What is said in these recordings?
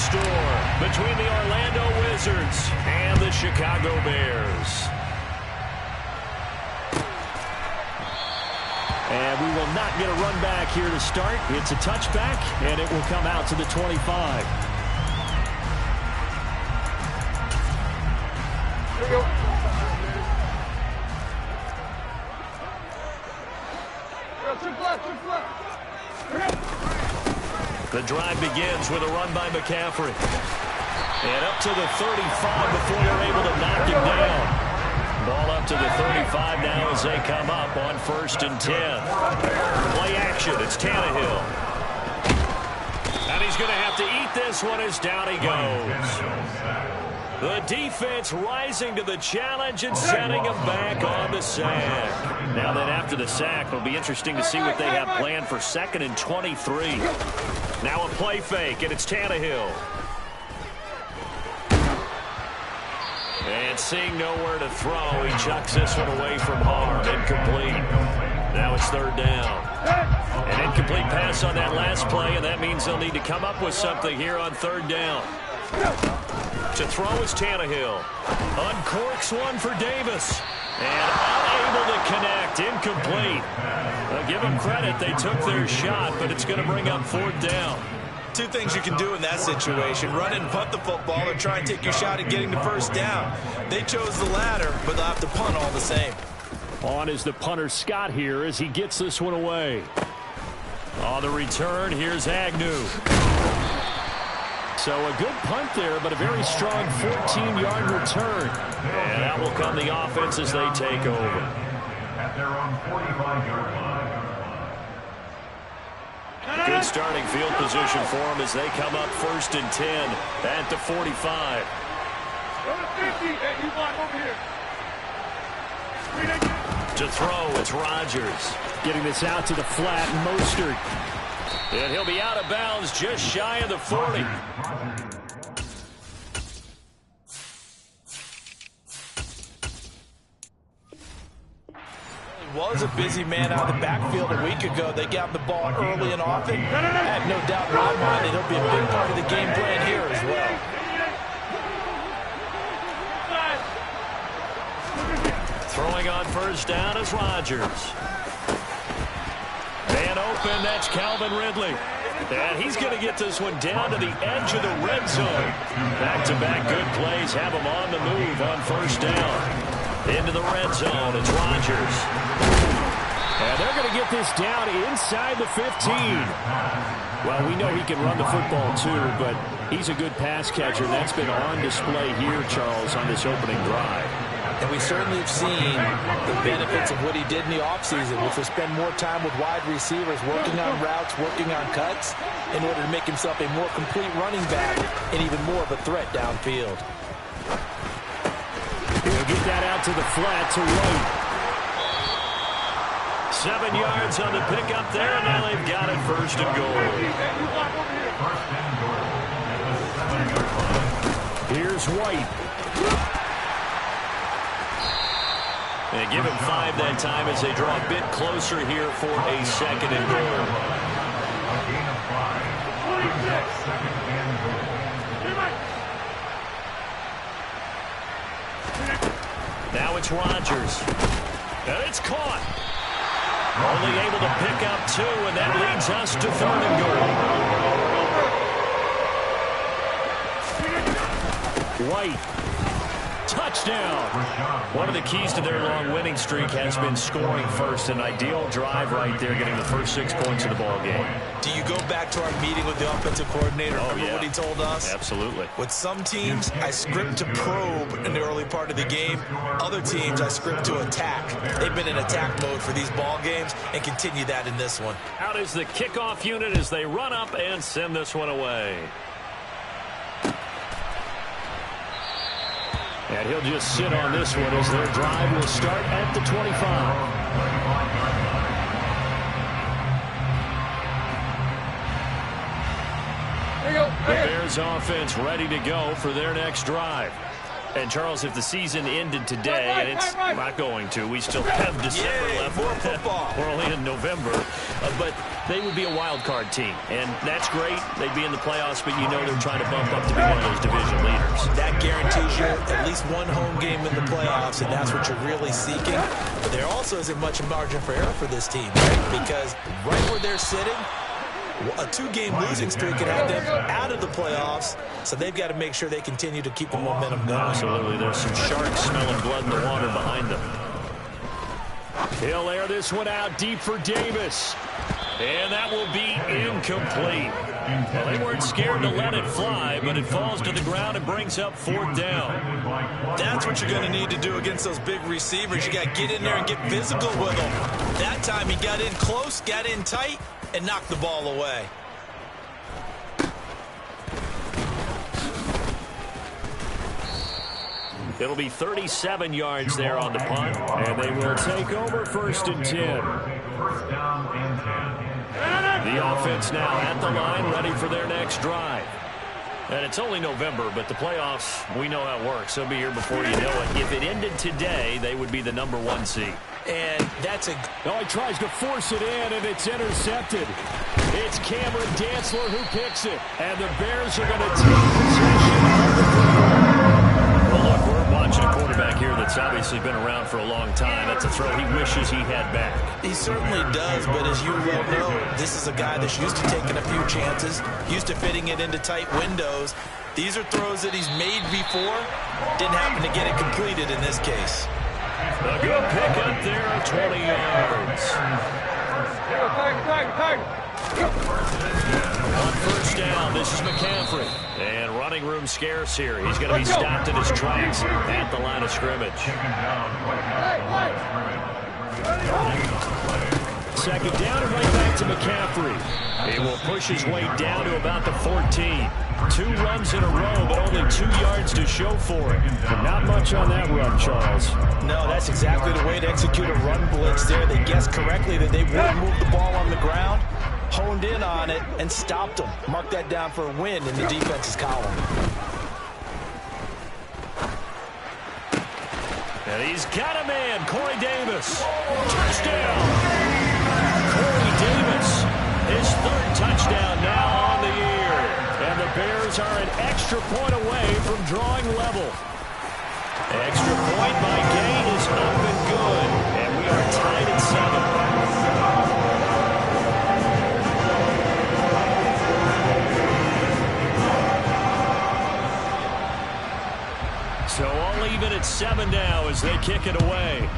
score between the Orlando Wizards and the Chicago Bears. And we will not get a run back here to start. It's a touchback, and it will come out to the 25. Here we go. The drive begins with a run by McCaffrey. And up to the 35 before they're able to knock him down. Ball up to the 35 now as they come up on 1st and 10. Play action. It's Tannehill. And he's going to have to eat this one as down he goes. The defense rising to the challenge and setting him back on the sack. Now then, after the sack, it'll be interesting to see what they have planned for 2nd and 23. Now a play fake, and it's Tannehill. And seeing nowhere to throw, he chucks this one away from harm. Incomplete. Now it's 3rd down. An incomplete pass on that last play, and that means they'll need to come up with something here on 3rd down. To throw is Tannehill. Uncorks one for Davis. And unable to connect. Incomplete. Give them credit. They took their shot, but it's going to bring up 4th down. Two things you can do in that situation. Run and punt the football or try and take your shot at getting the 1st down. They chose the latter, but they'll have to punt all the same. On is the punter Scott here as he gets this one away. On the return, here's Agnew. So a good punt there, but a very strong 14-yard return. And out will come the offense as they take over. At their own 45-yard line. Good starting field position for them as they come up 1st and 10 at the 45. To throw, it's Rodgers. Getting this out to the flat, Mostert. And he'll be out of bounds just shy of the 40. Was a busy man out of the backfield a week ago. They got the ball early and often. I have no doubt in my mind that he'll be a big part of the game plan here as well. Throwing on 1st down is Rodgers. Man open, that's Calvin Ridley. And he's going to get this one down to the edge of the red zone. Back-to-back good plays have him on the move on 1st down. Into the red zone, it's Rodgers. And they're going to get this down inside the 15. Well, we know he can run the football too, but he's a good pass catcher. That's been on display here, Charles, on this opening drive. And we certainly have seen the benefits of what he did in the offseason, which was spend more time with wide receivers, working on routes, working on cuts, in order to make himself a more complete running back and even more of a threat downfield. He'll get that out to the flat to White. 7 yards on the pickup there, and now they've got it 1st and goal. Here's White. They give him 5 that time as they draw a bit closer here for a 2nd and goal. Now it's Rodgers. And it's caught. Only able to pick up 2, and that leads us to 3rd and goal. White. Touchdown. One of the keys to their long winning streak has been scoring first. An ideal drive right there, getting the first 6 points of the ball game. Do you go back to our meeting with the offensive coordinator? Remember yeah. what he told us? Absolutely. With some teams, I script to probe in the early part of the game. Other teams, I script to attack. They've been in attack mode for these ball games and continue that in this one. Out is the kickoff unit as they run up and send this one away. And he'll just sit on this one as their drive will start at the 25. The Bears offense ready to go for their next drive. And, Charles, if the season ended today, and it's not going to, we still have December left. More football. We're only in November. But they would be a wild card team. And that's great. They'd be in the playoffs, but you know they're trying to bump up to be one of those division leaders. That guarantees you at least one home game in the playoffs, and that's what you're really seeking. But there also isn't much margin for error for this team, right? Because right where they're sitting, a 2-game losing streak could have them out of the playoffs, so they've got to make sure they continue to keep the momentum going. Absolutely. There's some sharks smelling blood in the water behind them. He'll air this one out deep for Davis. And that will be incomplete. Well, they weren't scared to let it fly, but it falls to the ground and brings up 4th down. That's what you're going to need to do against those big receivers. You got to get in there and get physical with them. That time he got in close, got in tight, and knocked the ball away. It'll be 37 yards there on the punt, and they will take over 1st and 10. First down and 10. The offense now at the line, ready for their next drive. And it's only November, but the playoffs, we know how it works. They'll be here before you know it. If it ended today, they would be the #1 seed. And that's a... Oh, he tries to force it in, and it's intercepted. It's Cameron Dantzler who picks it. And the Bears are going to take possession of the football. Well, look, we're watching a quarterback here that's obviously been around for a long time. That's a throw he wishes he had back. He certainly does, but as you well know, this is a guy that's used to taking a few chances, used to fitting it into tight windows. These are throws that he's made before. Didn't happen to get it completed in this case. A good pick up there of 20 yards. On 1st down, this is McCaffrey. And running room scarce here. He's going to be stopped in his tracks at the line of scrimmage. 2nd down and right back to McCaffrey. He will push his way down to about the 14. 2 runs in a row, but only 2 yards to show for it. Not much on that run, Charles. No, that's exactly the way to execute a run blitz there. They guessed correctly that they wouldn't move the ball on the ground, honed in on it, and stopped them. Mark that down for a win in the defense's column. And he's got a man, Corey Davis. Touchdown! Corey Davis, his 3rd touchdown now on the year. And the Bears are an extra point away from drawing level. Extra point by Gay is up and good. And we are tied at 7. So all even at 7 now as they kick it away.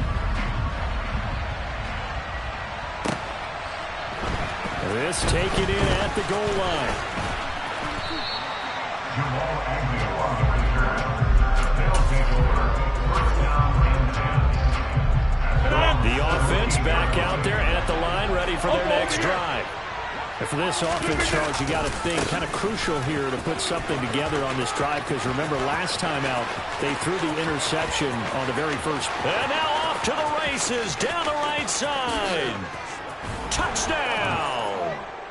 This taken in at the goal line. Jamal Agnew on the return. They'll take over. First down and 10. The offense back out there at the line, ready for their next drive. And for this offense, Charles, you got to think kind of crucial here to put something together on this drive, because remember last time out they threw the interception on the very first. And now off to the races down the right side. Touchdown!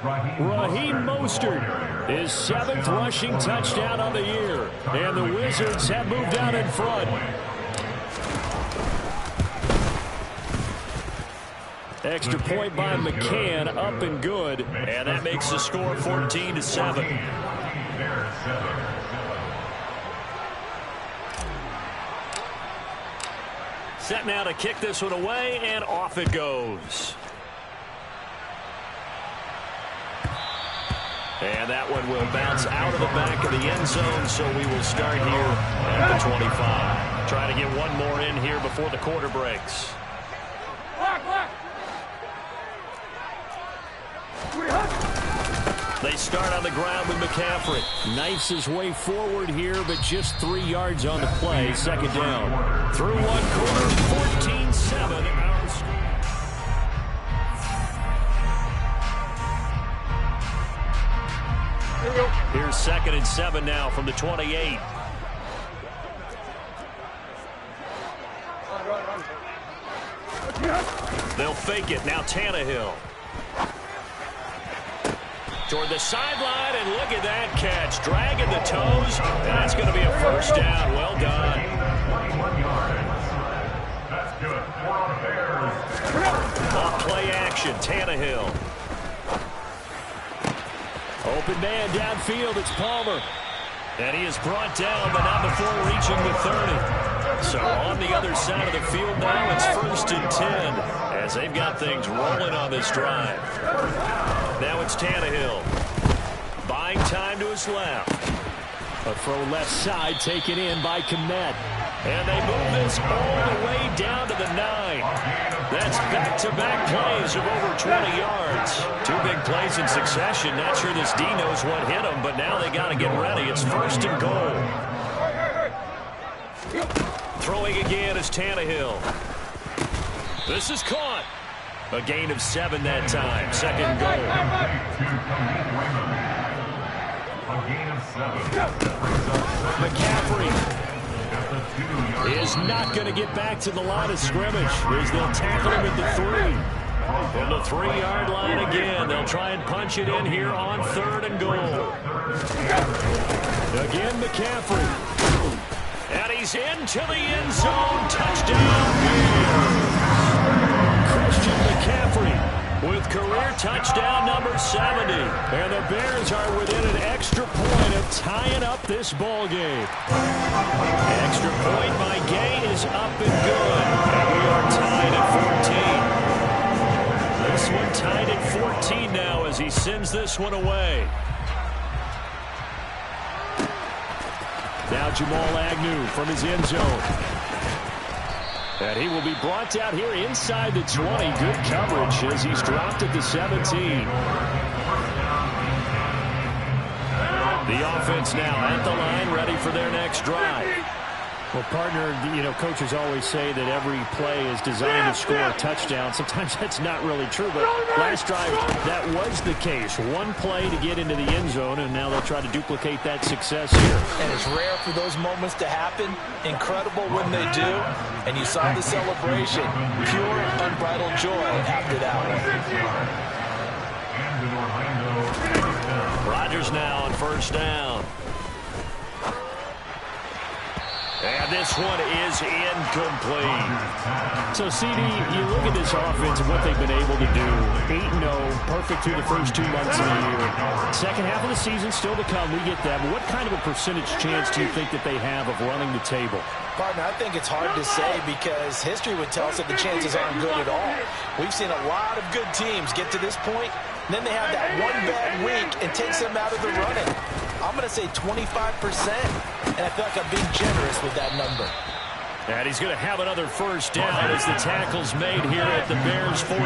Raheem Mostert, his 7th rushing touchdown of the year. And the Wizards have moved out in front. Extra point by McCann, up and good. And that makes the score 14-7. Set now to kick this one away, and off it goes. And that one will bounce out of the back of the end zone, so we will start here at the 25. Trying to get one more in here before the quarter breaks. They start on the ground with McCaffrey. Knifes his way forward here, but just 3 yards on the play. 2nd down. Through one quarter, 14-7. Here's 2nd and 7 now from the 28. They'll fake it. Now Tannehill. Toward the sideline, and look at that catch. Dragging the toes. That's going to be a first down. Well done. 21 yards. That's good. For the Bears. Off play action, Tannehill. Open man downfield, it's Palmer. And he is brought down, but not before reaching the 30. So on the other side of the field now, it's 1st and 10 as they've got things rolling on this drive. Now it's Tannehill. Buying time to his left. A throw left side taken in by Kmet. And they move this all the way down to the 9. That's back-to-back plays of over 20 yards. 2 big plays in succession. Not sure this D knows what hit him, but now they got to get ready. It's 1st and goal. Throwing again is Tannehill. This is caught. A gain of 7 that time. 2nd goal. A gain of 7. McCaffrey is not going to get back to the line of scrimmage as they'll tackle him at the 3. On the 3-yard line again. They'll try and punch it in here on 3rd and goal. Again, McCaffrey. And he's into the end zone. Touchdown, Bears. Christian McCaffrey with career touchdown number 70. And the Bears are within an extra point of tying up this ball game. Extra point by Gay is up and good. And we are tied at 14. This one tied at 14 now as he sends this one away. Now Jamal Agnew from his end zone. And he will be brought down here inside the 20. Good coverage as he's dropped at the 17. The offense now at the line, ready for their next drive. Well, partner, coaches always say that every play is designed to score a touchdown. Sometimes that's not really true, but last drive, that was the case. One play to get into the end zone, and now they'll try to duplicate that success here. And it's rare for those moments to happen. Incredible when they do. And you saw the celebration. Pure, unbridled joy after that one. Rodgers now on 1st down. And this one is incomplete. So, CD, you look at this offense and what they've been able to do. 8-0, perfect through the first 2 months of the year. Second half of the season still to come. We get that. But what kind of a percentage chance do you think that they have of running the table? Partner, I think it's hard to say because history would tell us that the chances aren't good at all. We've seen a lot of good teams get to this point, and then they have that one bad week and takes them out of the running. I'm going to say 25%, and I feel like I'm being generous with that number. And he's going to have another 1st down as the tackle's made here at the Bears' 42.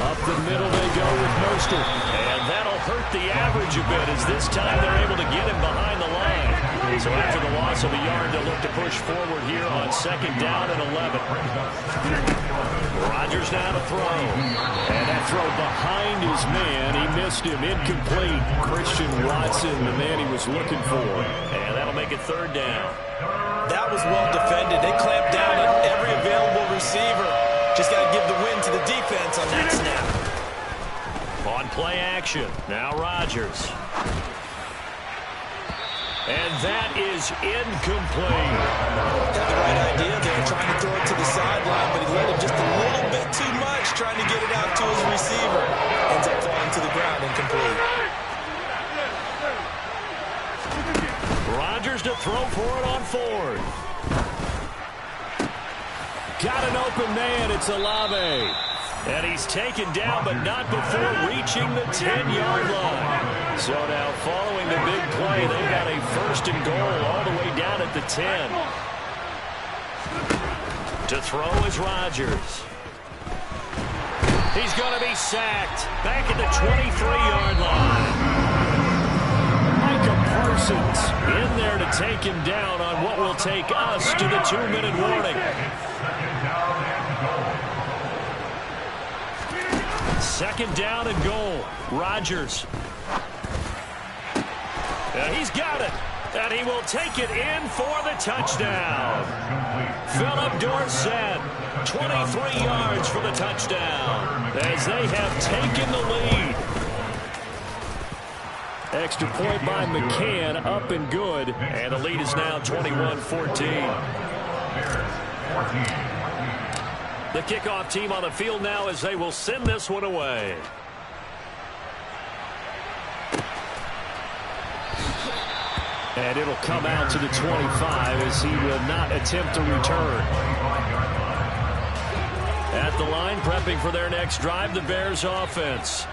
Up the middle they go with Mostert. And that'll hurt the average a bit as this time they're able to get him behind the line. So after the loss of a yard, they'll look to push forward here on 2nd down and 11. Rodgers now to throw. And that throw behind his man. He missed him. Incomplete. Christian Watson, the man he was looking for. And that'll make it 3rd down. That was well defended. They clamped down on every available receiver. Just got to give the win to the defense on that snap. On play action. Now Rodgers. And that is incomplete. Got the right idea there, trying to throw it to the sideline, but he let him just a little bit too much, trying to get it out to his receiver. Ends up falling to the ground, incomplete. Rodgers to throw for it on 4th. Got an open man. It's Olave. And he's taken down, but not before reaching the 10-yard line. So now, following the big play, they've got a 1st and goal all the way down at the 10. To throw is Rodgers. He's going to be sacked. Back at the 23-yard line. Micah Parsons in there to take him down on what will take us to the 2-minute warning. 2nd down and goal. Rodgers. And he's got it. And he will take it in for the touchdown. Philip Dorsett 23 yards for the touchdown as they have taken the lead. Extra point by McCann, up and good. And the lead is now 21-14. The kickoff team on the field now as they will send this one away. And it'll come out to the 25 as he will not attempt to return. At the line, prepping for their next drive, the Bears offense.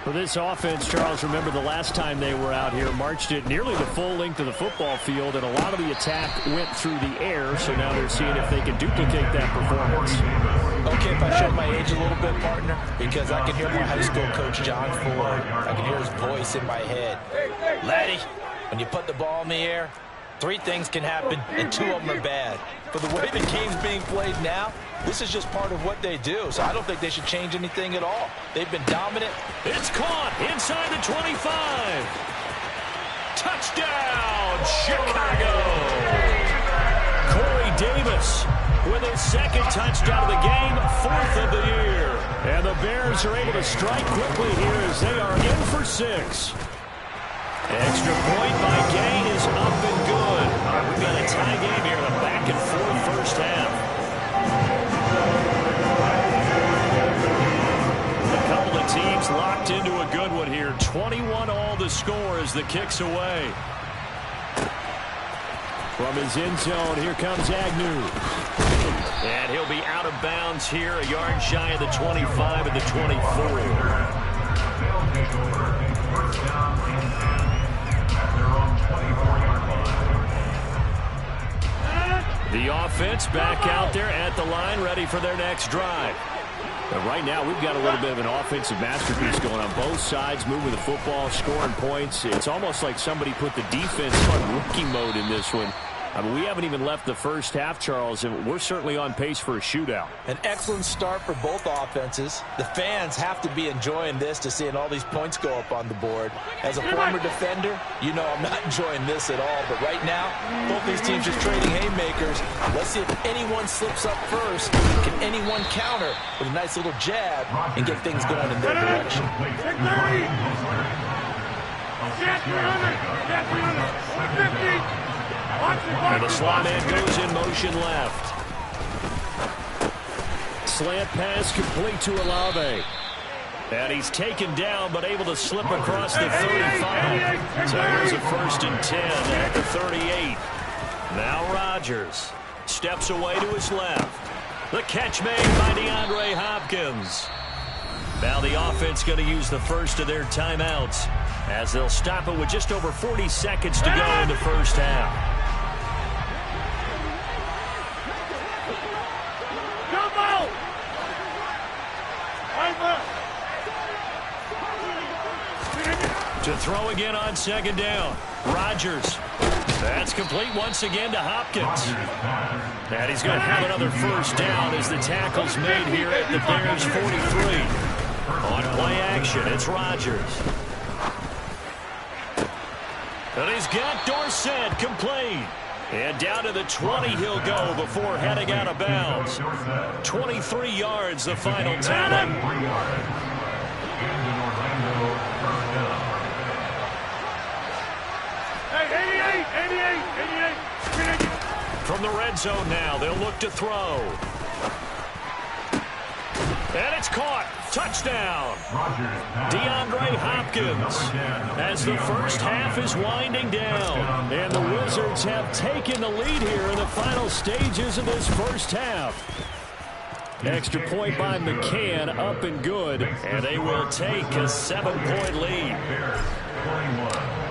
For this offense, Charles, remember the last time they were out here, marched it nearly the full length of the football field, and a lot of the attack went through the air, so now they're seeing if they can duplicate that performance. Okay, if I show my age a little bit, partner, because I can hear my high school coach, John Ford. I can hear his voice in my head. Laddie, when you put the ball in the air, 3 things can happen, and 2 of them are bad. For the way the game's being played now, this is just part of what they do, so I don't think they should change anything at all. They've been dominant. It's caught inside the 25. Touchdown, Chicago! Corey Davis with his 2nd touchdown of the game, 4th of the year. And the Bears are able to strike quickly here as they are in for 6. Extra point by Gay is up and good. We've got a tie game here, a back-and-forth first half. A couple of teams locked into a good one here. 21 all the score as the kick's away. From his end zone, here comes Agnew. And he'll be out of bounds here, a yard shy of the 25 and the 24. The offense back out there at the line, ready for their next drive. But right now, we've got a little bit of an offensive masterpiece going on both sides, moving the football, scoring points. It's almost like somebody put the defense on rookie mode in this one. I mean, we haven't even left the first half, Charles, and we're certainly on pace for a shootout. An excellent start for both offenses. The fans have to be enjoying this to seeing all these points go up on the board. As a former defender, you know I'm not enjoying this at all. But right now, both these teams just trading haymakers. Let's see if anyone slips up first. Can anyone counter with a nice little jab and get things going in their direction? And the slot man goes in motion left. Slant pass complete to Olave. And he's taken down, but able to slip across the 35. So here's a 1st and 10 at the 38. Now Rodgers steps away to his left. The catch made by DeAndre Hopkins. Now the offense going to use the first of their timeouts as they'll stop it with just over 40 seconds to go in the first half. To throw again on 2nd down. Rodgers. That's complete once again to Hopkins. And he's going to have another 1st down as the tackle's made here at the Bears 43. On play action, it's Rodgers. And he's got Dorsett complete. And down to the 20 he'll go before heading out of bounds. 23 yards the final tally. From the red zone now, they'll look to throw. And it's caught. Touchdown. DeAndre Hopkins as the first half is winding down. And the Wizards have taken the lead here in the final stages of this first half. Extra point by McCann, up and good. And they will take a 7-point lead.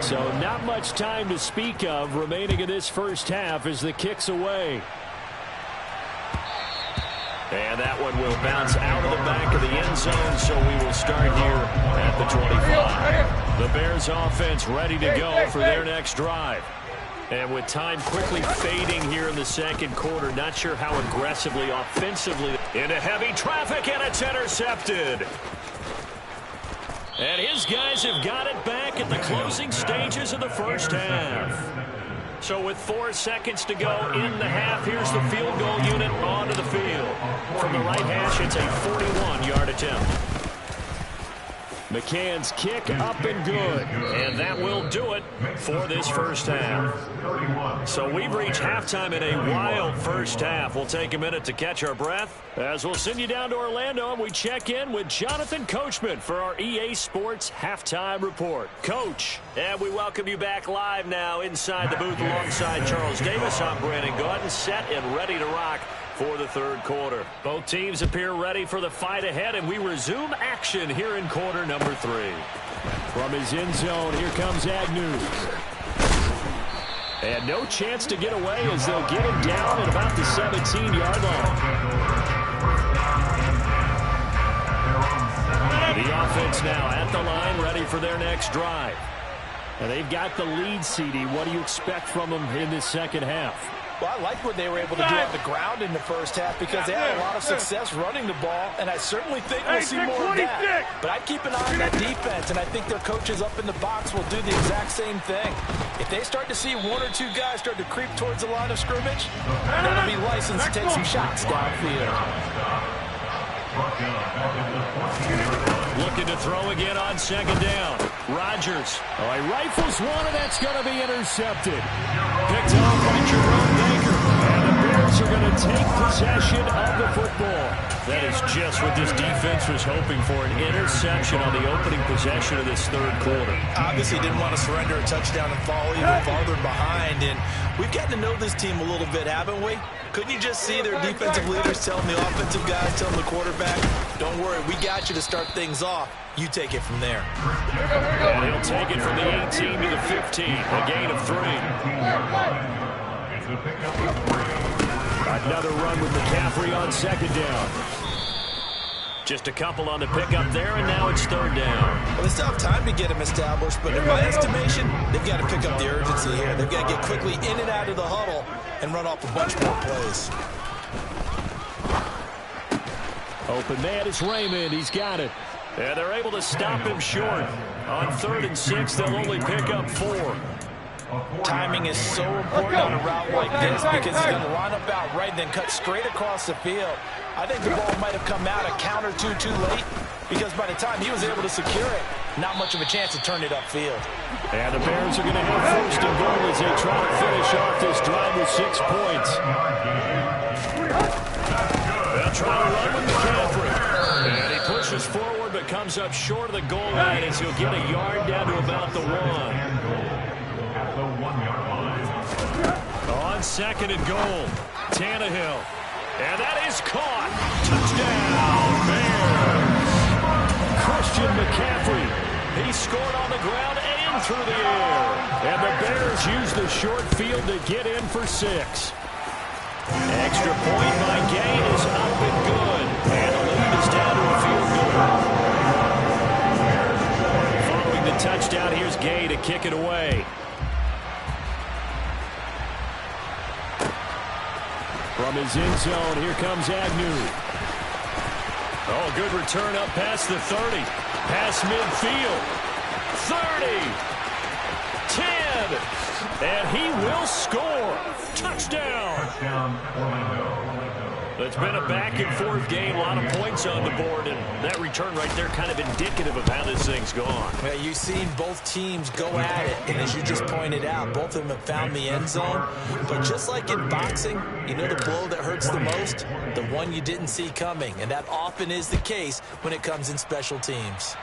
So not much time to speak of remaining in this first half as the kick's away. And that one will bounce out of the back of the end zone, so we will start here at the 25. The Bears offense ready to go for their next drive. And with time quickly fading here in the 2nd quarter, not sure how aggressively, offensively, into heavy traffic, and it's intercepted. And his guys have got it back at the closing stages of the first half. So with 4 seconds to go in the half, here's the field goal unit onto the field. From the right hash, it's a 41-yard attempt. McCann's kick up and good. And that will do it for this first half. So we've reached halftime in a wild first half. We'll take a minute to catch our breath as we'll send you down to Orlando and we check in with Jonathan Coachman for our EA Sports Halftime Report. Coach, and we welcome you back live now inside the booth alongside Charles Davis. I'm Brandon Gaudin, set and ready to rock for the third quarter. Both teams appear ready for the fight ahead, and we resume action here in quarter number 3. From his end zone, here comes Agnew. And no chance to get away as they'll get him down at about the 17-yard line. The offense now at the line, ready for their next drive. And they've got the lead, CD. What do you expect from them in this second half? Well, I like what they were able to do on the ground in the first half because they had a lot of success running the ball, and I certainly think we'll see more of that. But I'd keep an eye on that defense, and I think their coaches up in the box will do the exact same thing. If they start to see 1 or 2 guys start to creep towards the line of scrimmage, they'll be licensed to take some shots downfield. Looking to throw again on second down. Rodgers. Oh, he rifles one, and that's going to be intercepted. Picked off by Jerome Baker. And the Bears are going to take possession of the football. That is just what this defense was hoping for, an interception on the opening possession of this third quarter. Obviously didn't want to surrender a touchdown and fall even farther behind, and we've gotten to know this team a little bit, haven't we? Couldn't you just see their defensive leaders telling the offensive guys, telling the quarterback, don't worry, we got you to start things off. You take it from there. And he'll take it from the 18 to the 15, a gain of 3. Another run with McCaffrey on second down. Just a couple on the pickup there, and now it's third down. Well, they still have time to get him established, but in my estimation, they've got to pick up the urgency here. They've got to get quickly in and out of the huddle and run off a bunch more plays. Open man, it's Raymond. He's got it. And they're able to stop him short. On 3rd and 6, they'll only pick up 4. Timing is so important on a route like this because he's going to line up out right and then cut straight across the field. I think the ball might have come out a count or two too late because by the time he was able to secure it, not much of a chance to turn it upfield. And the Bears are going to have 1st and goal as they try to finish off this drive with 6 points. They'll try to run with McCaffrey. And he pushes forward but comes up short of the goal line as he'll get a yard down to about the 1. On 2nd and goal, Tannehill. And that is caught. Touchdown, Bears. Christian McCaffrey. He scored on the ground and through the air. And the Bears use the short field to get in for 6. Extra point by Gay is up and good. And the lead is down to a field goal. Following the touchdown, here's Gay to kick it away. From his end zone, here comes Agnew. Oh, good return up past the 30. Past midfield. 30. 10. And he will score. Touchdown. It's been a back-and-forth game. A lot of points on the board. And that return right there kind of indicative of how this thing's gone. Yeah, you've seen both teams go at it. And as you just pointed out, both of them have found the end zone. But just like in boxing, you know the blow that hurts the most? The one you didn't see coming. And that often is the case when it comes in special teams.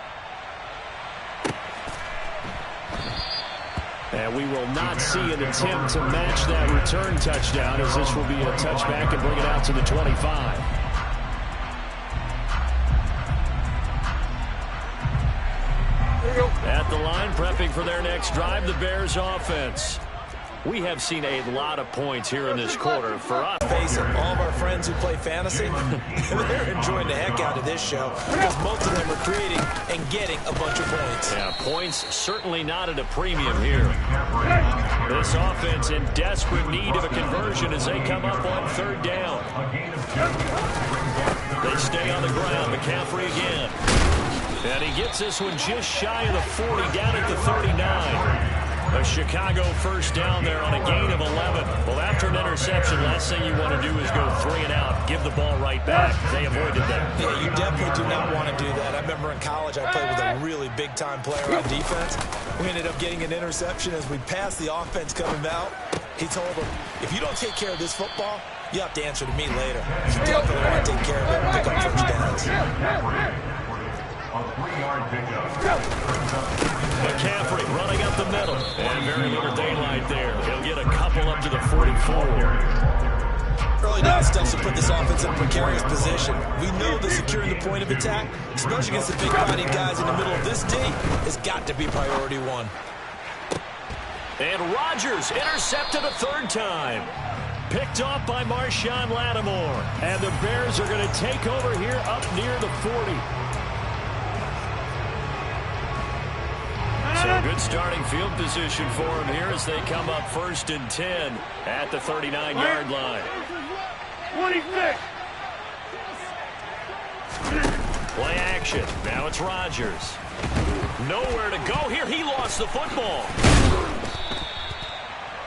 And we will not see an attempt to match that return touchdown as this will be a touchback and bring it out to the 25. At the line, prepping for their next drive, the Bears offense. We have seen a lot of points here in this quarter. For us, face it, all of our friends who play fantasy, they're enjoying the heck out of this show because most of them are creating and getting a bunch of points. Yeah, points certainly not at a premium here. This offense in desperate need of a conversion as they come up on 3rd down. They stay on the ground. McCaffrey again. And he gets this one just shy of the 40, down at the 39. A Chicago first down there on a gain of 11. Well, after an interception, last thing you want to do is go 3 and out, give the ball right back. They avoided that. Yeah, you definitely do not want to do that. I remember in college I played with a really big-time player on defense. We ended up getting an interception as we passed the offense coming out. He told him, if you don't take care of this football, you have to answer to me later. You definitely want to take care of it and pick up first downs. A 3-yard pickup. McCaffrey running up the middle. And very little daylight there. He'll get a couple up to the 44. Early down stuff to put this offense in a precarious position. We know that securing the point of attack, especially against the big-bodied guys in the middle of this D, has got to be priority one. And Rodgers intercepted a 3rd time. Picked off by Marshawn Lattimore. And the Bears are going to take over here up near the 40. So good starting field position for him here as they come up 1st and 10 at the 39-yard line. 26. Play action. Now it's Rodgers. Nowhere to go here. He lost the football.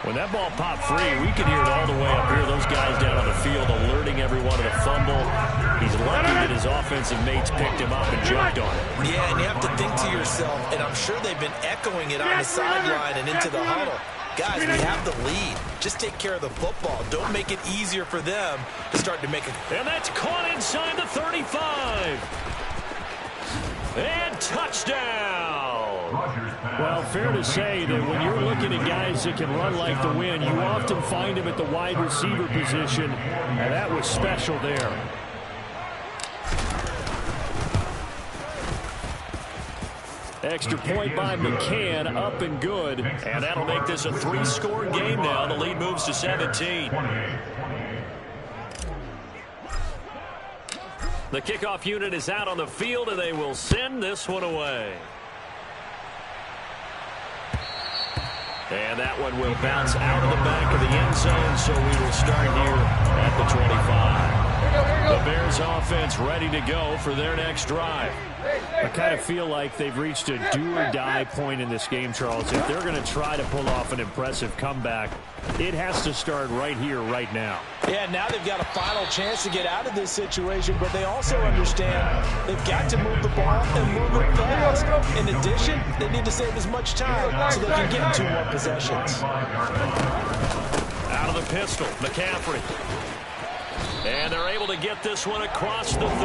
When that ball popped free, we could hear it all the way up here. Those guys down on the field alerting everyone of the fumble. He's lucky that his offensive mates picked him up and jumped on it. Yeah, and you have to think to yourself, and I'm sure they've been echoing it on the sideline and into the huddle. Guys, we have the lead. Just take care of the football. Don't make it easier for them to start to make it. And that's caught inside the 35. And touchdown. Well, fair to say that when you're looking at guys that can run like the wind, you often find them at the wide receiver position, and that was special there. Extra point by McCann, up and good. And that'll make this a 3-score game now. The lead moves to 17. The kickoff unit is out on the field, and they will send this one away. And that one will bounce out of the back of the end zone, so we will start here at the 25. The Bears offense ready to go for their next drive. I kind of feel like they've reached a do-or-die point in this game, Charles. If they're going to try to pull off an impressive comeback, it has to start right here, right now. Yeah, now they've got a final chance to get out of this situation, but they also understand they've got to move the ball and move it fast. In addition, they need to save as much time so they can get 2 more possessions. Out of the pistol, McCaffrey. And they're able to get this one across the 35.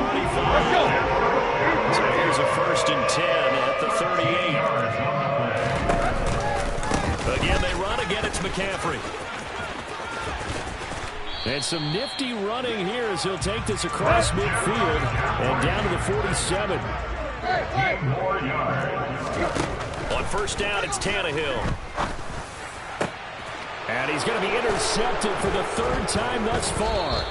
So here's a 1st and 10 at the 38. Again, they run. Again, it's McCaffrey. And some nifty running here as he'll take this across midfield and down to the 47. On 1st down, it's Tannehill. And he's going to be intercepted for the 3rd time thus far.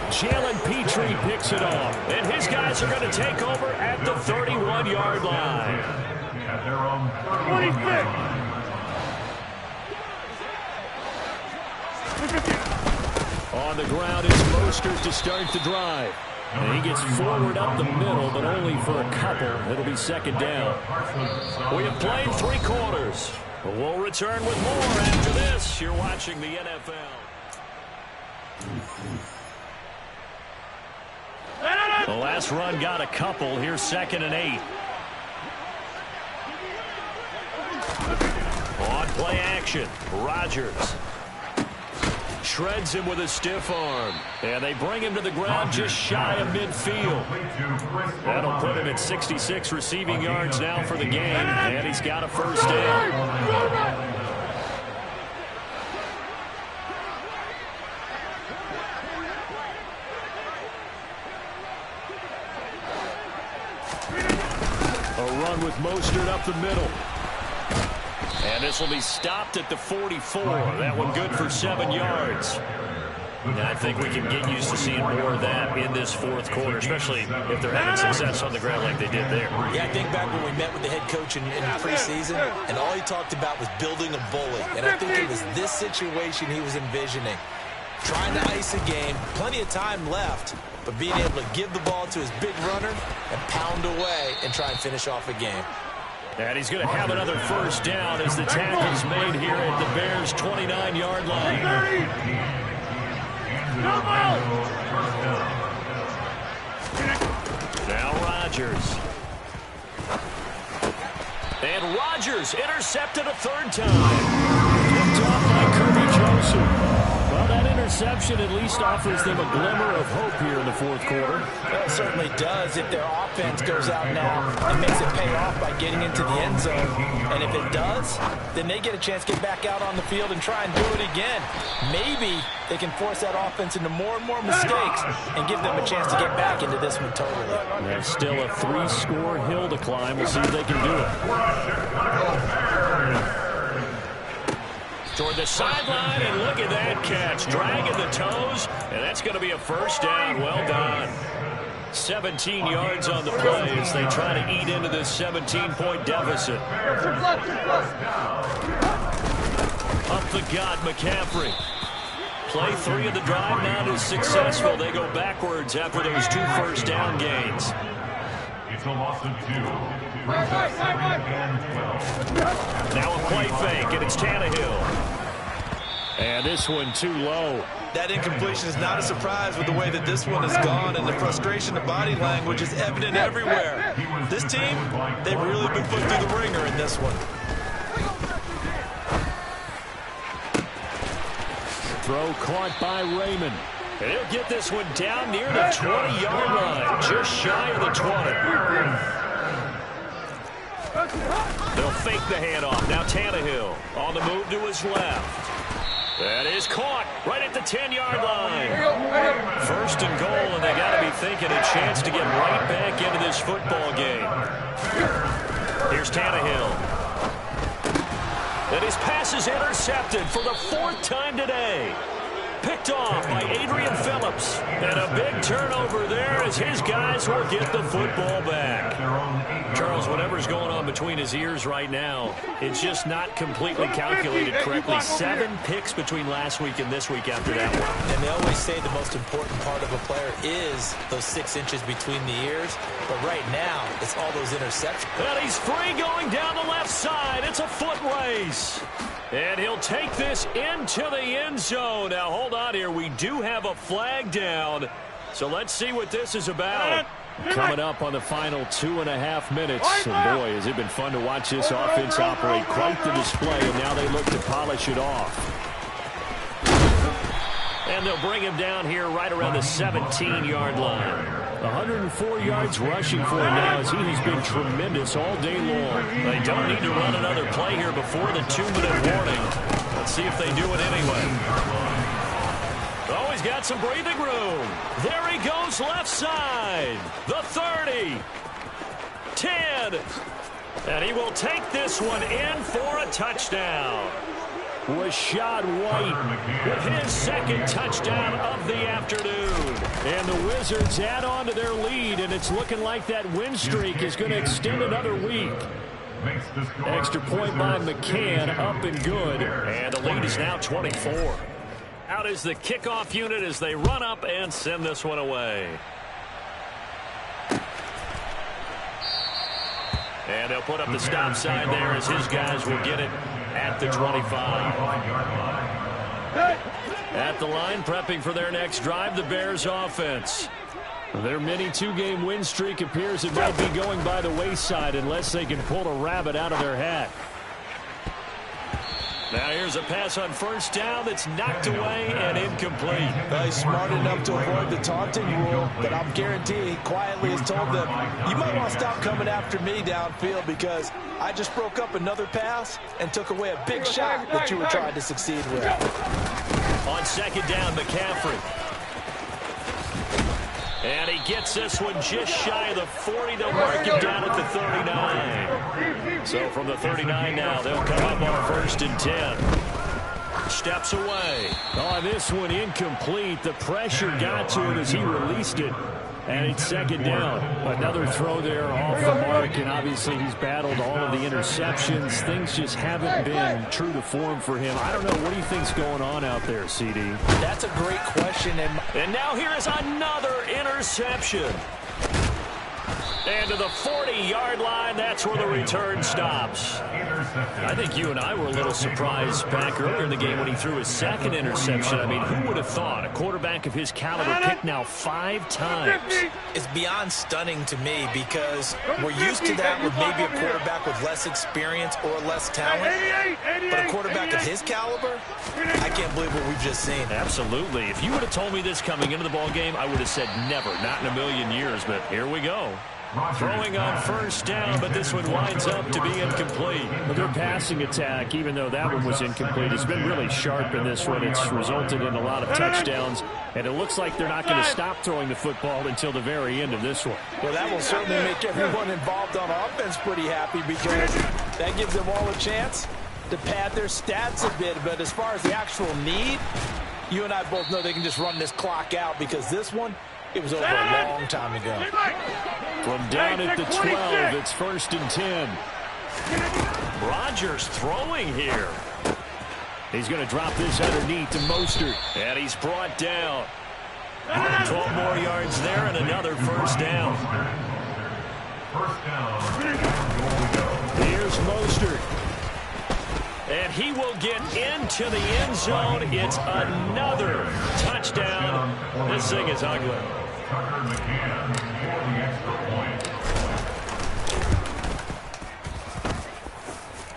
Jalen Petrie picks it off. And his guys are going to take over at the 31-yard line. At their own 31-yard line. On the ground is Mostert to start the drive. And he gets forward up the middle, but only for a couple. It'll be 2nd down. We have played 3 quarters. We'll return with more after this. You're watching the NFL. The last run got a couple. Here's 2nd and 8. On play action, Rodgers shreds him with a stiff arm. And they bring him to the ground just shy of midfield. That'll put him at 66 receiving yards now for the game. And he's got a 1st down. A run with Mostert up the middle. And this will be stopped at the 44. That one good for 7 yards. And I think we can get used to seeing more of that in this 4th quarter, especially if they're having success on the ground like they did there. Yeah, I think back when we met with the head coach in preseason, and all he talked about was building a bully. And I think it was this situation he was envisioning. Trying to ice a game, plenty of time left, but being able to give the ball to his big runner and pound away and try and finish off a game. And he's going to have another first down as the tackle's made here at the Bears' 29-yard line. Now Rodgers. And Rodgers intercepted a third time. Picked off by Kirby Joseph. Well, that interception at least offers them a glimmer of hope here in the fourth quarter. Well, it certainly does if their offense goes out now and makes it pay off by getting into the end zone. And if it does, then they get a chance to get back out on the field and try and do it again. Maybe they can force that offense into more and more mistakes and give them a chance to get back into this one totally. There's still a 3-score hill to climb. We'll see if they can do it. Toward the sideline, and look at that catch. Dragging the toes, and that's going to be a first down. Well done. 17 yards on the play as they try to eat into this 17-point deficit. Up the gut, McCaffrey. Play 3 of the drive not as successful. They go backwards after those 2 first down gains. It's a loss of 2. Now a play fake, and it's Tannehill. And this one too low. That incompletion is not a surprise with the way that this one has gone, and the frustration of body language is evident everywhere. This team, they've really been put through the ringer in this one. Throw caught by Raymond. And he'll get this one down near the 20-yard line, just shy of the 20. They'll fake the handoff. Now Tannehill on the move to his left. That is caught right at the 10-yard line. First and goal, and they got to be thinking a chance to get right back into this football game. Here's Tannehill. And his pass is intercepted for the 4th time today. Picked off by Adrian Phillips. And a big turnover there as his guys will get the football back. Charles, whatever's going on between his ears right now, it's just not completely calculated correctly. 7 picks between last week and this week after that one. And they always say the most important part of a player is those 6 inches between the ears. But right now, it's all those interceptions. And he's free going down the left side. It's a foot race. And he'll take this into the end zone. Now, hold on here. We do have a flag down. So let's see what this is about. Coming up on the final 2.5 minutes. And boy, has it been fun to watch this offense operate. Quite the display, and now they look to polish it off. And they'll bring him down here right around the 17-yard line. 104 yards rushing for him now as he has been tremendous all day long. They don't need to run another play here before the 2-minute warning. Let's see if they do it anyway. Oh, he's got some breathing room. There he goes left side. The 30. 10. And he will take this one in for a touchdown. Rashad White with his 2nd touchdown of the afternoon. And the Wizards add on to their lead, and it's looking like that win streak is going to extend another week. Extra point by McCann, up and good. And the lead is now 24. Out is the kickoff unit as they run up and send this one away. And they'll put up the stop sign there as his guys will get it at the 25. At the line, prepping for their next drive, the Bears offense. Their mini 2-game win streak appears it might be going by the wayside unless they can pull a rabbit out of their hat. Now here's a pass on first down that's knocked away and incomplete. Well, he's smart enough to avoid the taunting rule, but I'm guaranteeing he quietly has told them, you might want to stop coming after me downfield because I just broke up another pass and took away a big shot that you were trying to succeed with. On 2nd down, McCaffrey. And he gets this one just shy of the 40. They'll mark him down at the 39. So from the 39 now, they'll come up on 1st and 10. Steps away. Oh, this one incomplete. The pressure got to him as he released it. And it's 2nd down. Another throw there off the mark, and obviously he's battled all of the interceptions. Things just haven't been true to form for him. I don't know. What do you think's going on out there, CD? That's a great question. And now here is another interception. And to the 40-yard line, that's where the return stops. I think you and I were a little surprised back earlier in the game when he threw his second interception. I mean, who would have thought a quarterback of his caliber picked now 5 times? It's beyond stunning to me because we're used to that with maybe a quarterback with less experience or less talent. But a quarterback of his caliber, I can't believe what we've just seen. Absolutely. If you would have told me this coming into the ball game, I would have said never, not in a million years. But here we go. Throwing on first down, but this one winds up to be incomplete. But their passing attack, even though that one was incomplete, has been really sharp in this one. It's resulted in a lot of touchdowns, and it looks like they're not going to stop throwing the football until the very end of this one. Well, that will certainly make everyone involved on offense pretty happy because that gives them all a chance to pad their stats a bit. But as far as the actual need, you and I both know they can just run this clock out because this one, it was over a long time ago. From down at the 12, it's 1st and 10. Rodgers throwing here. He's going to drop this underneath to Mostert. And he's brought down. 12 more yards there and another first down. Here's Mostert. And he will get into the end zone. It's another touchdown. This thing is ugly. Tucker McCann for the extra point.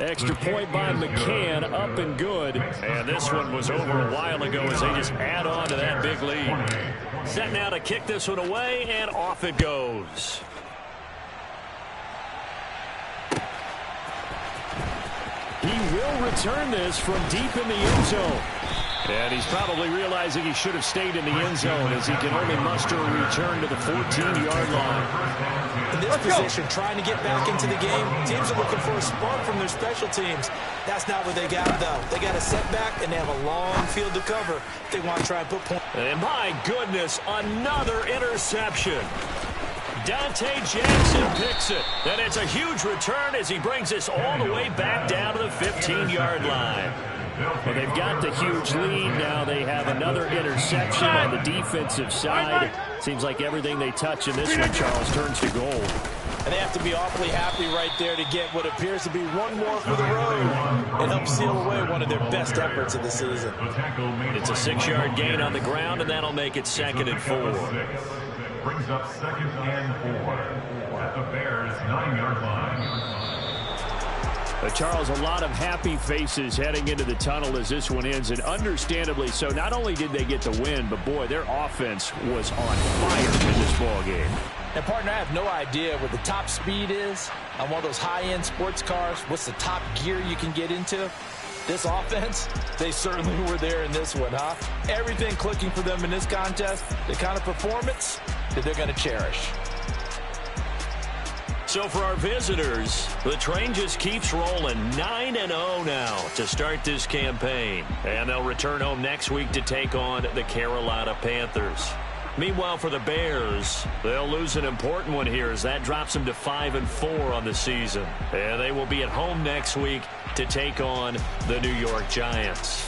Extra point by McCann, up and good. And this one was over a while ago as they just add on to that big lead. Set now to kick this one away, and off it goes. He will return this from deep in the end zone. And he's probably realizing he should have stayed in the end zone as he can only muster a return to the 14-yard line. In this position, trying to get back into the game, teams are looking for a spark from their special teams. That's not what they got, though. They got a setback, and they have a long field to cover if they want to try and put points. And my goodness, another interception. Dante Jackson picks it. And it's a huge return as he brings this all the way back down to the 15-yard line. Well, they've got the huge lead now. They have another interception on the defensive side. Seems like everything they touch in this one, Charles, turns to gold. And they have to be awfully happy right there to get what appears to be one more for the road and help seal away one of their best efforts of the season. It's a 6-yard gain on the ground, and that'll make it 2nd and 4. Brings up 2nd and 4 at the Bears' 9-yard line. Charles, a lot of happy faces heading into the tunnel as this one ends, and understandably so. Not only did they get the win, but boy, their offense was on fire in this ball game. And partner, I have no idea what the top speed is on one of those high-end sports cars. What's the top gear you can get into? This offense, they certainly were there in this one, huh? Everything clicking for them in this contest, the kind of performance that they're going to cherish. So for our visitors, the train just keeps rolling 9-0 now to start this campaign. And they'll return home next week to take on the Carolina Panthers. Meanwhile, for the Bears, they'll lose an important one here as that drops them to 5-4 on the season. And they will be at home next week to take on the New York Giants.